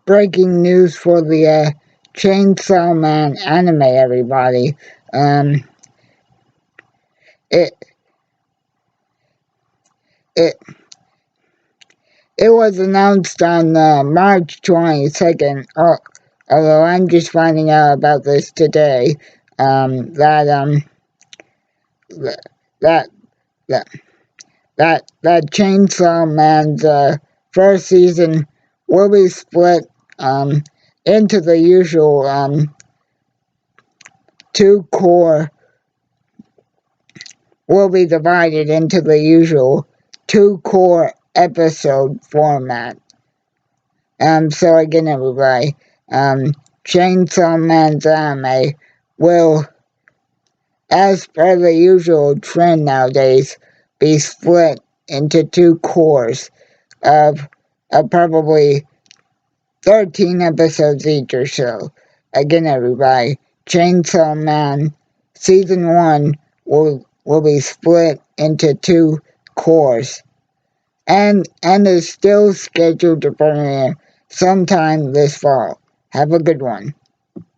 breaking news for the Chainsaw Man anime, everybody. It it it was announced on March 22nd. Although I'm just finding out about this today. That that that Chainsaw Man's first season will be split into the usual two core. Will be divided into the usual two core episode format. So again, everybody, Chainsaw Man's anime will, as per the usual trend nowadays, be split into two cores of probably 13 episodes each or so. Again, everybody, Chainsaw Man Season 1 will be split into two cores and is still scheduled to premiere sometime this fall. Have a good one.